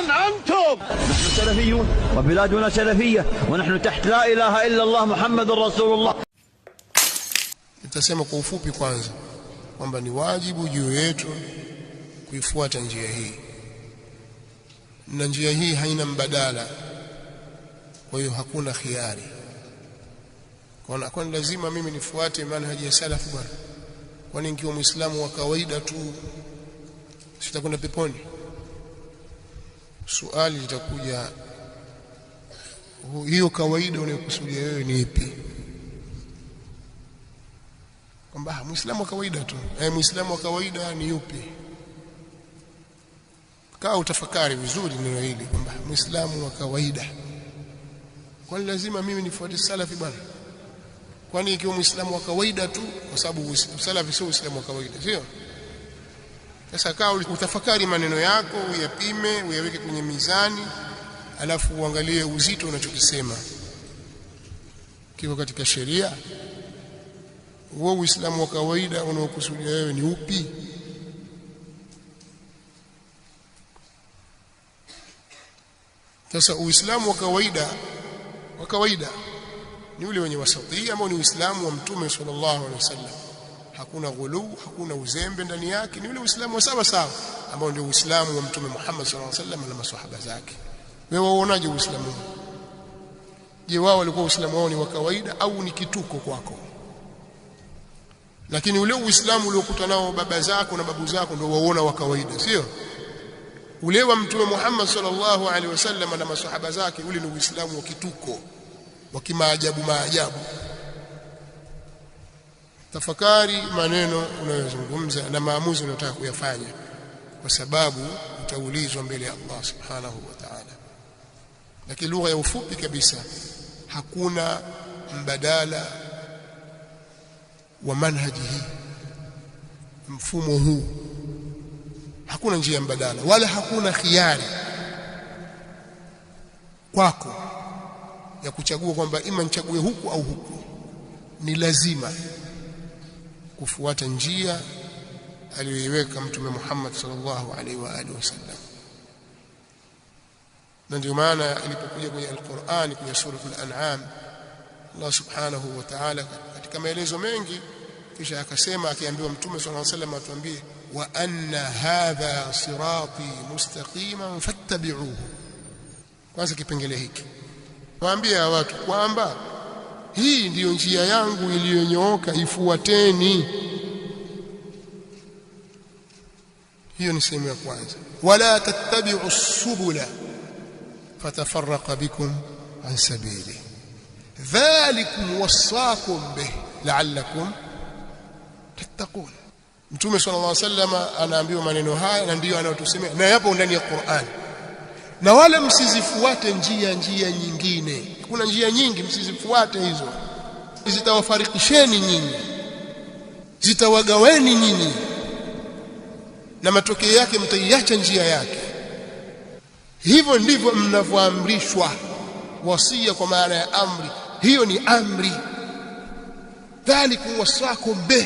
من أنتم؟ نحن سلفيون وبلادنا سلفية ونحن تحت لا إله إلا الله محمد رسول الله. Nitasema kwa ufupi kwanza kwamba ni wajibu juu yetu kuifuata njia hii, na njia hii haina mbadala, kwa hiyo hakuna khiari. Kwa lazima mimi nifuate manhaji ya salafu bwana? Kwani nikiwa muislamu wa kawaida tu sitakwenda peponi? Swali litakuja, hiyo kawaida unayokusudia wewe ni ipi? Kwamba muislamu wa kawaida tu, muislamu wa kawaida ni yupi? Kaa utafakari vizuri neno hili kwamba muislamu wa kawaida. Kwani lazima mimi nifuate salafi bwana? Kwani ikiwa muislamu wa kawaida tu, kwa sababu salafi sio muislamu wa kawaida, sio? Sasa kaa utafakari maneno yako, uyapime, uyaweke kwenye mizani, alafu uangalie uzito unachokisema kiko katika sheria. Wewe Uislamu wa kawaida unaokusudia wewe ni upi? Sasa Uislamu wa kawaida ni ule wenye wasatia, ambao ni Uislamu wa Mtume sallallahu alaihi wasallam. Hakuna ghulu, hakuna uzembe ndani yake, ni ule Uislamu wa sawa sawa ambao ndio Uislamu wa Mtume Muhammad sallallahu alaihi wasallam na maswahaba zake. Wewe uonaje Uislamu? Je, wao walikuwa Uislamu wao ni wa kawaida au ni kituko kwako? Lakini ule Uislamu uliokuta nao baba zako na babu zako ndio waona wa kawaida, sio? Ule wa Mtume Muhammad sallallahu alaihi wasallam na maswahaba zake, ule ni Uislamu wa kituko, wa kimaajabu maajabu. Tafakari maneno unayozungumza na maamuzi unayotaka kuyafanya, kwa sababu utaulizwa mbele ya Allah subhanahu wa ta'ala. Lakini lugha ya ufupi kabisa, hakuna mbadala wa manhaji hii, mfumo huu. Hakuna njia mbadala wala hakuna khiari kwako ya kuchagua kwamba ima nichague huku au huku. Ni lazima kufuata njia aliyoiweka Mtume Muhammad sallallahu alaihi wa alihi wasallam. Na ndio maana ilipokuja kwenye Al-Qur'an, kwenye sura Al-An'am, Allah subhanahu wa ta'ala katika maelezo mengi kisha akasema, akiambiwa Mtume sallallahu alaihi wasallam atuambie, wa anna hadha sirati mustaqiman fattabi'uhu. Kwanza kipengele hiki waambia watu kwamba hii ndiyo njia yangu iliyonyooka, ifuateni. Hiyo ni sehemu ya kwanza. Wala tattabi'u subula fatafarraqa bikum an sabili dhalikum wasaakum bih la'allakum tattaqun. Mtume sallallahu alaihi wasallam anaambiwa maneno haya, na ndiyo anayotusemea, na yapo ndani ya Qur'an. Na wala msizifuate njia nyingine. Kuna njia nyingi, msizifuate hizo. Zitawafarikisheni nyinyi, zitawagaweni nyinyi, na matokeo yake mtaiacha njia yake. Hivyo ndivyo mnavyoamrishwa. Wasia kwa maana ya amri, hiyo ni amri. Dhalikum wasaakum bih,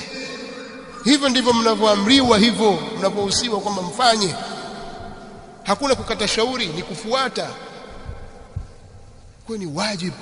hivyo ndivyo mnavyoamriwa, hivyo mnapohusiwa kwamba mfanye. Hakuna kukata shauri, ni kufuata. Kwa ni wajibu.